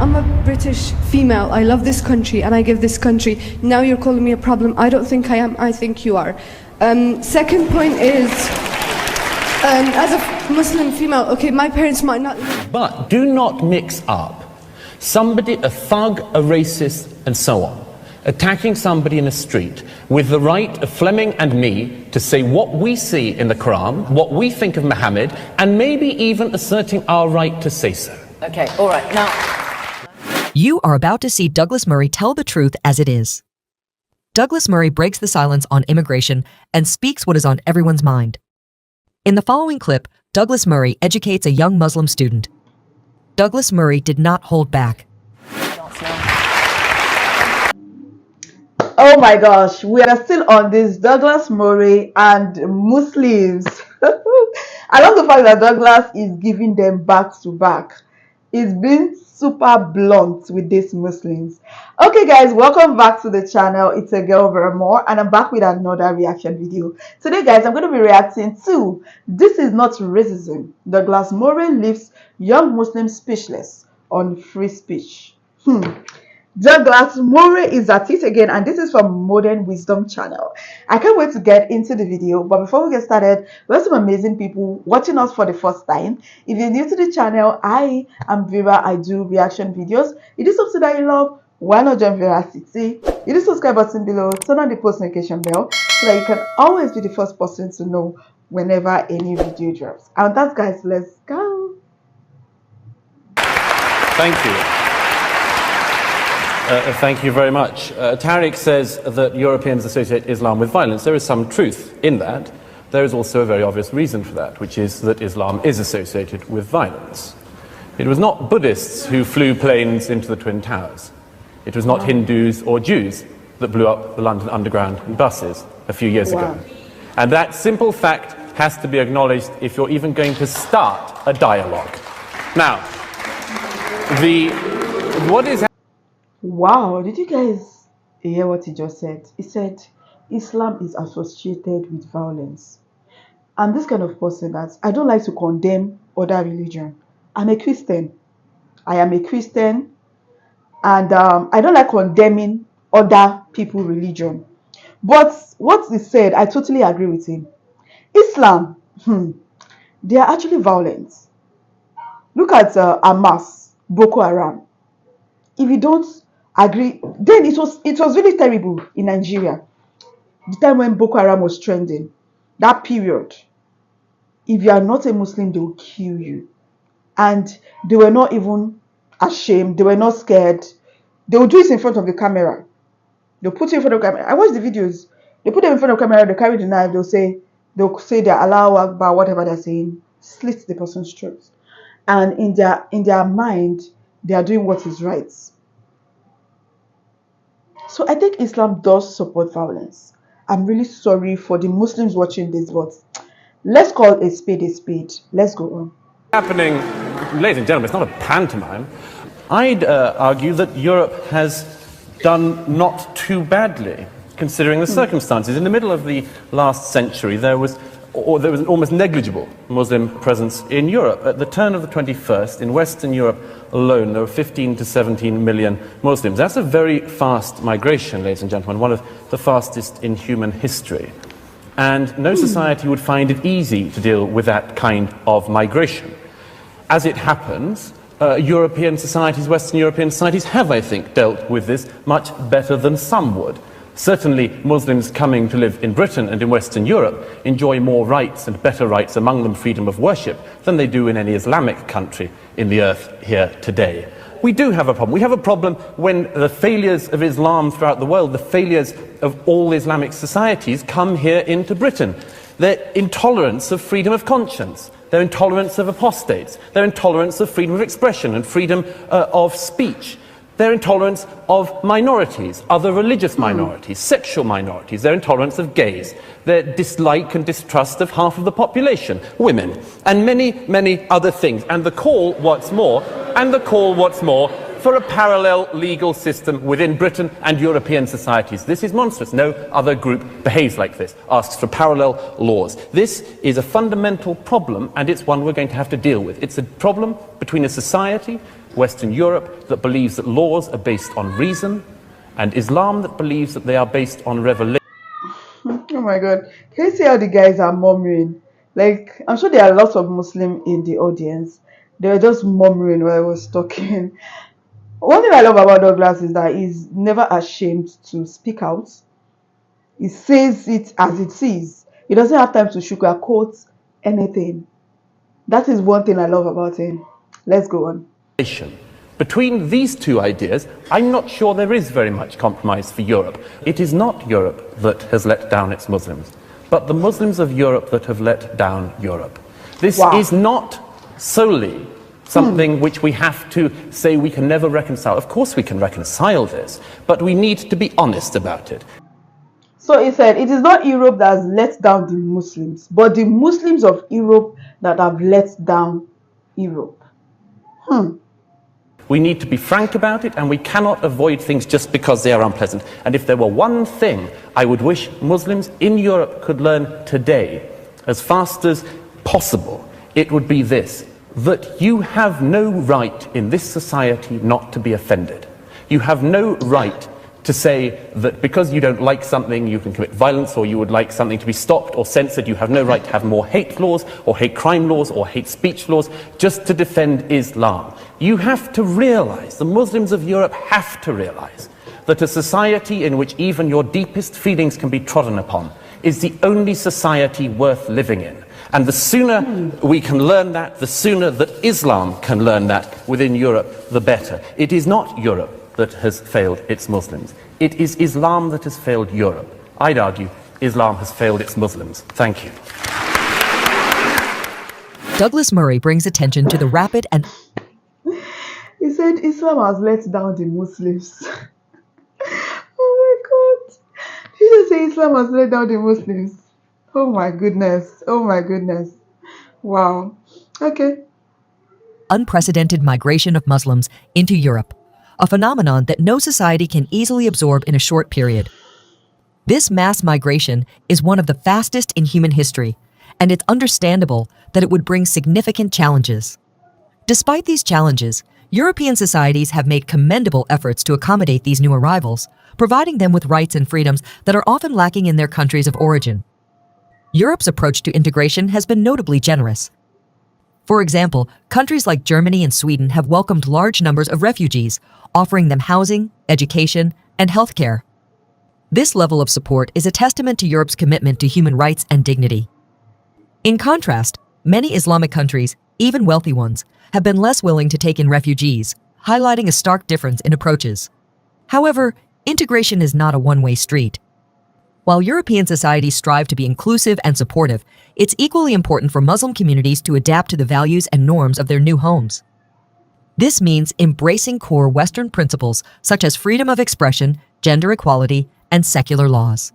I'm a British female. I love this country and I give this country. Now you're calling me a problem. I don't think I am. I think you are. Second point is, as a Muslim female, okay, my parents might not... But do not mix up somebody, a thug, a racist, and so on, attacking somebody in a street with the right of Fleming and me to say what we see in the Quran, what we think of Muhammad, and maybe even asserting our right to say so. Okay, all right, now... You are about to see Douglas Murray tell the truth as it is. Douglas Murray breaks the silence on immigration and speaks what is on everyone's mind. In the following clip, Douglas Murray educates a young Muslim student. Douglas Murray did not hold back. Oh my gosh, we are still on this Douglas Murray and Muslims. I love the fact that Douglas is giving them back to back. He's been super blunt with these Muslims. Okay guys, welcome back to the channel. It's a girl VeraMoore and I'm back with another reaction video. Today guys, I'm going to be reacting to This Is Not Racism. Douglas Murray leaves young Muslims speechless on free speech. Douglas Murray is at it again, and this is from Modern Wisdom channel. I can't wait to get into the video, but before we get started, we have some amazing people watching us for the first time. If you're new to the channel, I am Vera. I do reaction videos. It is something that you love. Why not join Veracity? Hit the subscribe button below, turn on the post notification bell so that you can always be the first person to know whenever any video drops. And that's guys, let's go. Thank you. Thank you very much. Tariq says that Europeans associate Islam with violence. There is some truth in that. There is also a very obvious reason for that, which is that Islam is associated with violence. It was not Buddhists who flew planes into the Twin Towers. It was not Hindus or Jews that blew up the London Underground in buses a few years ago. And that simple fact has to be acknowledged if you're even going to start a dialogue. Now, what is... Wow, did you guys hear what he just said? He said Islam is associated with violence. I'm this kind of person that I don't like to condemn other religion. I'm a Christian. I am a Christian, and I don't like condemning other people's religion. But what he said, I totally agree with him. Islam, they are actually violent. Look at Hamas, Boko Haram. If you don't agree, then it was really terrible in Nigeria. The time when Boko Haram was trending, that period. If you are not a Muslim, they will kill you. And they were not even ashamed. They were not scared. They will do it in front of the camera. They'll put you in front of the camera. I watch the videos. They put them in front of the camera. They carry the knife. They'll say they're Allahu Akbar, whatever they're saying. Slit the person's throat. And in their mind, they are doing what is right. So I think Islam does support violence. I'm really sorry for the Muslims watching this, but let's call a spade a spade. Let's go on. Happening, ladies and gentlemen, it's not a pantomime. I'd argue that Europe has done not too badly, considering the circumstances. In the middle of the last century, there was an almost negligible Muslim presence in Europe. At the turn of the 21st, in Western Europe alone, there were 15 to 17 million Muslims. That's a very fast migration, ladies and gentlemen, one of the fastest in human history. And no society would find it easy to deal with that kind of migration. As it happens, European societies, Western European societies have, I think, dealt with this much better than some would. Certainly, Muslims coming to live in Britain and in Western Europe enjoy more rights and better rights, among them freedom of worship, than they do in any Islamic country in the earth here today. We do have a problem. We have a problem when the failures of Islam throughout the world, the failures of all Islamic societies, come here into Britain. Their intolerance of freedom of conscience, their intolerance of apostates, their intolerance of freedom of expression and freedom of speech, their intolerance of minorities, other religious minorities, sexual minorities, their intolerance of gays, their dislike and distrust of half of the population, women, and many, many other things. And the call, what's more, for a parallel legal system within Britain and European societies. This is monstrous. No other group behaves like this, asks for parallel laws. This is a fundamental problem, and it's one we're going to have to deal with. It's a problem between a society Western Europe that believes that laws are based on reason, and Islam that believes that they are based on revelation. Oh my God. Can you see how the guys are murmuring? Like, I'm sure there are lots of Muslims in the audience. They were just murmuring while I was talking. One thing I love about Douglas is that he's never ashamed to speak out. He says it as it is. He doesn't have time to sugarcoat anything. That is one thing I love about him. Let's go on. Between these two ideas, I'm not sure there is very much compromise for Europe. It is not Europe that has let down its Muslims, but the Muslims of Europe that have let down Europe. This is not solely something which we have to say we can never reconcile. Of course we can reconcile this, but we need to be honest about it. So he said, it is not Europe that has let down the Muslims, but the Muslims of Europe that have let down Europe. We need to be frank about it, and we cannot avoid things just because they are unpleasant. And if there were one thing I would wish Muslims in Europe could learn today, as fast as possible, it would be this: that you have no right in this society not to be offended. You have no right to say that because you don't like something you can commit violence, or you would like something to be stopped or censored. You have no right to have more hate laws or hate crime laws or hate speech laws just to defend Islam. You have to realize, the Muslims of Europe have to realize, that a society in which even your deepest feelings can be trodden upon is the only society worth living in. And the sooner we can learn that, the sooner that Islam can learn that within Europe, the better. It is not Europe that has failed its Muslims. It is Islam that has failed Europe. I'd argue Islam has failed its Muslims. Thank you. Douglas Murray brings attention to the rapid and... He said Islam has let down the Muslims. Oh my God. Did you just say Islam has let down the Muslims? Oh my goodness. Oh my goodness. Wow. Okay. unprecedented migration of Muslims into Europe, a phenomenon that no society can easily absorb in a short period. This mass migration is one of the fastest in human history, and it's understandable that it would bring significant challenges. Despite these challenges, European societies have made commendable efforts to accommodate these new arrivals, providing them with rights and freedoms that are often lacking in their countries of origin. Europe's approach to integration has been notably generous. For example, countries like Germany and Sweden have welcomed large numbers of refugees, offering them housing, education, and healthcare. This level of support is a testament to Europe's commitment to human rights and dignity. In contrast, many Islamic countries, even wealthy ones, have been less willing to take in refugees, highlighting a stark difference in approaches. However, integration is not a one-way street. While European societies strive to be inclusive and supportive, it's equally important for Muslim communities to adapt to the values and norms of their new homes. This means embracing core Western principles such as freedom of expression, gender equality, and secular laws.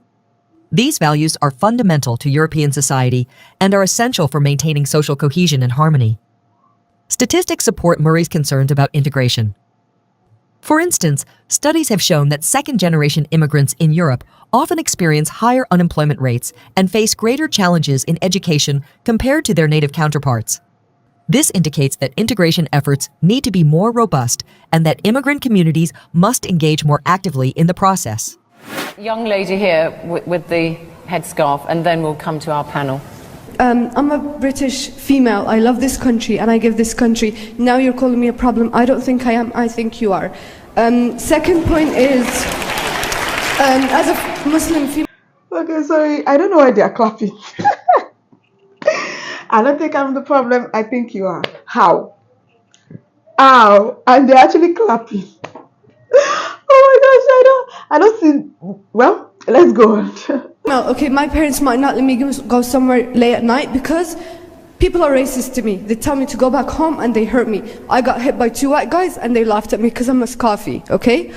These values are fundamental to European society and are essential for maintaining social cohesion and harmony. Statistics support Murray's concerns about integration. For instance, studies have shown that second-generation immigrants in Europe often experience higher unemployment rates and face greater challenges in education compared to their native counterparts. This indicates that integration efforts need to be more robust and that immigrant communities must engage more actively in the process. Young lady here with the headscarf, and then we'll come to our panel. I'm a British female. I love this country and I give this country. Now you're calling me a problem. I don't think I am. I think you are. Second point is, as a Muslim female... Okay, sorry. I don't know why they are clapping. I don't think I'm the problem. I think you are. How? Ow. And they're actually clapping. Oh my gosh, I don't see... Well, let's go on. No, okay, my parents might not let me go somewhere late at night because people are racist to me. They tell me to go back home and they hurt me. I got hit by 2 white guys and they laughed at me because I'm a Scafi, okay?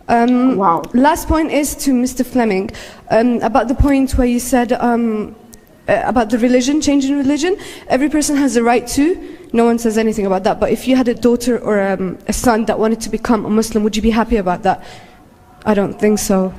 Wow. Last point is to Mr. Fleming, about the point where you said about the religion, changing religion. Every person has the right to. No one says anything about that. But if you had a daughter or a son that wanted to become a Muslim, would you be happy about that? I don't think so.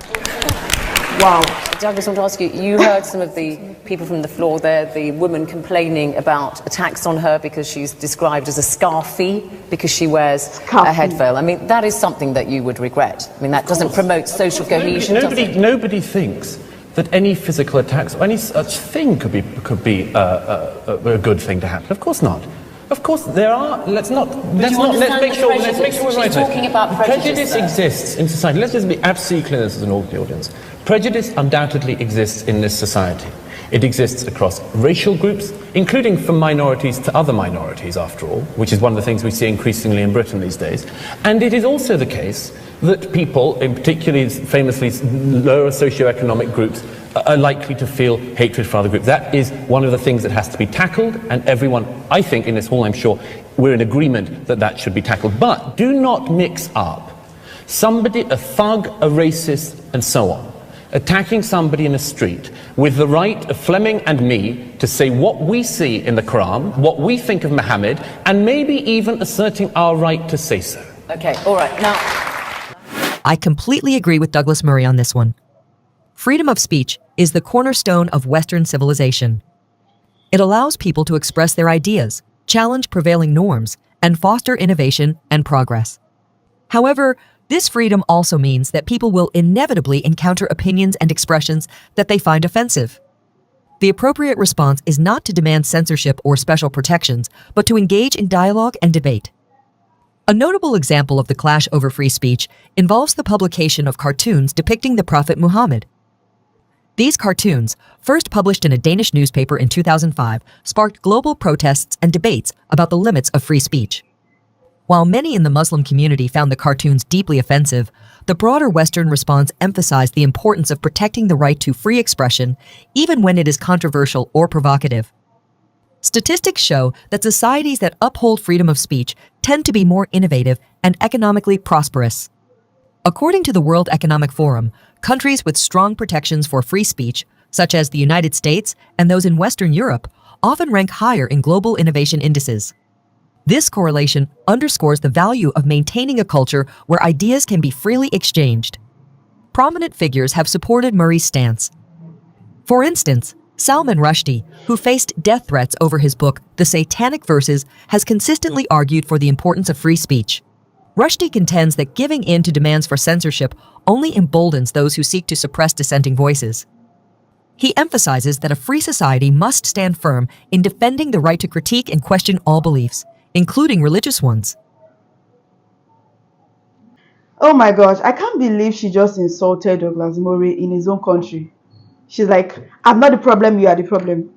Wow. Douglas, I want to ask you, you heard some of the people from the floor there, the woman complaining about attacks on her because she's described as a scarfie because she wears a head veil. I mean, that is something that you would regret. I mean, that doesn't promote social cohesion, does it? Nobody thinks that any physical attacks or any such thing could be a good thing to happen. Of course not. Of course, there are. Let's make sure we're right. She's talking about prejudice exists in society. Let's just be absolutely clear as an audience. Prejudice undoubtedly exists in this society. It exists across racial groups, including from minorities to other minorities, after all, which is one of the things we see increasingly in Britain these days. And it is also the case that people, in particularly famously lower socioeconomic groups, are likely to feel hatred for other groups. That is one of the things that has to be tackled, and everyone, I think, in this hall, I'm sure, we're in agreement that that should be tackled. But do not mix up somebody, a thug, a racist, and so on, attacking somebody in a street with the right of Fleming and me to say what we see in the Quran, what we think of Muhammad, and maybe even asserting our right to say so. Okay, all right, now... I completely agree with Douglas Murray on this one. Freedom of speech is the cornerstone of Western civilization. It allows people to express their ideas, challenge prevailing norms, and foster innovation and progress. However, this freedom also means that people will inevitably encounter opinions and expressions that they find offensive. The appropriate response is not to demand censorship or special protections, but to engage in dialogue and debate. A notable example of the clash over free speech involves the publication of cartoons depicting the Prophet Muhammad. These cartoons, first published in a Danish newspaper in 2005, sparked global protests and debates about the limits of free speech. While many in the Muslim community found the cartoons deeply offensive, the broader Western response emphasized the importance of protecting the right to free expression, even when it is controversial or provocative. Statistics show that societies that uphold freedom of speech tend to be more innovative and economically prosperous. According to the World Economic Forum, countries with strong protections for free speech, such as the United States and those in Western Europe, often rank higher in global innovation indices. This correlation underscores the value of maintaining a culture where ideas can be freely exchanged. Prominent figures have supported Murray's stance. For instance, Salman Rushdie, who faced death threats over his book, The Satanic Verses, has consistently argued for the importance of free speech. Rushdie contends that giving in to demands for censorship only emboldens those who seek to suppress dissenting voices. He emphasizes that a free society must stand firm in defending the right to critique and question all beliefs, including religious ones. Oh my gosh, I can't believe she just insulted Douglas Murray in his own country. She's like, I'm not the problem, you are the problem.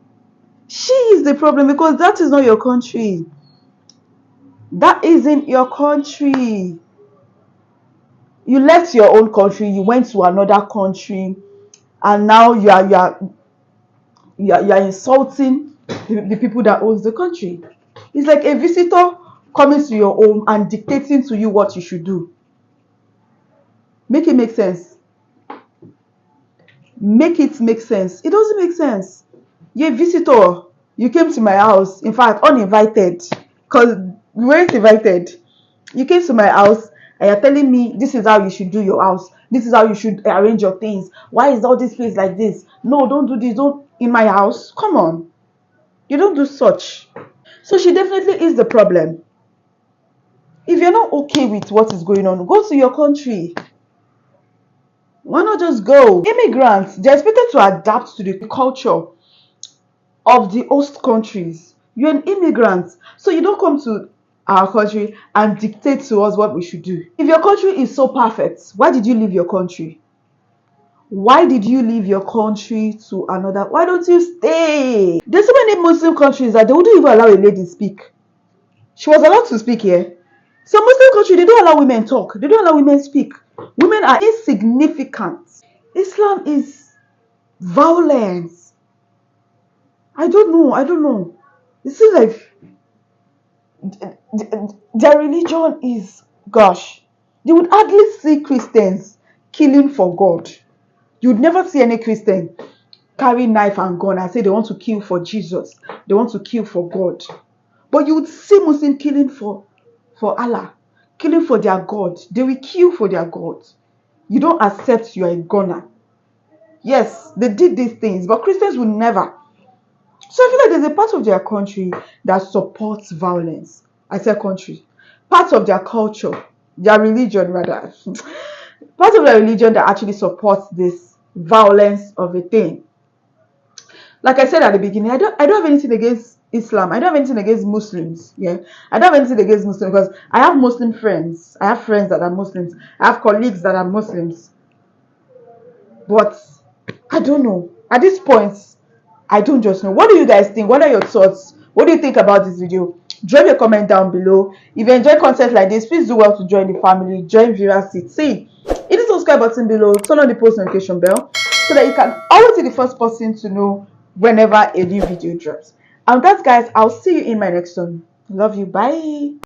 She is the problem because that is not your country. That isn't your country. You left your own country, you went to another country, and now you are insulting the people that owns the country. It's like a visitor coming to your home and dictating to you what you should do. Make it make sense. Make it make sense. It doesn't make sense. You're a visitor. You came to my house, in fact, uninvited, because we weren't invited. You came to my house and you're telling me this is how you should do your house. This is how you should arrange your things. Why is all this place like this? No, don't do this. Don't in my house. Come on. You don't do such. So she definitely is the problem. If you're not okay with what is going on, go to your country. Why not just go? Immigrants, they're expected to adapt to the culture of the host countries. You're an immigrant, so you don't come to our country and dictate to us what we should do. If your country is so perfect, why did you leave your country? Why did you leave your country to another? Why don't you stay? There's so many Muslim countries that they wouldn't even allow a lady speak. She was allowed to speak here. Some Muslim countries, they don't allow women talk. They don't allow women speak. Women are insignificant. Islam is violence. I don't know. It seems like their religion is, gosh, you would hardly see Christians killing for God. You would never see any Christian carry knife and gun and say they want to kill for Jesus. They want to kill for God. But you would see Muslim killing for Allah, killing for their God. They will kill for their God. You don't accept you are a gunner. Yes, they did these things, but Christians would never. So I feel like there's a part of their country that supports violence. I said country. Part of their culture, their religion rather. Part of their religion that actually supports this violence of a thing. Like I said at the beginning, I don't have anything against Islam. I don't have anything against Muslims. Yeah. I don't have anything against Muslims because I have Muslim friends. I have friends that are Muslims. I have colleagues that are Muslims. But I don't know. At this point, I don't just know. What do you guys think? What are your thoughts? What do you think about this video? Drop your comment down below. If you enjoy content like this, please do well to join the family. Join VeraMoore. See, hit the subscribe button below. Turn on the post notification bell so that you can always be the first person to know whenever a new video drops. And that's, guys, I'll see you in my next one. Love you. Bye.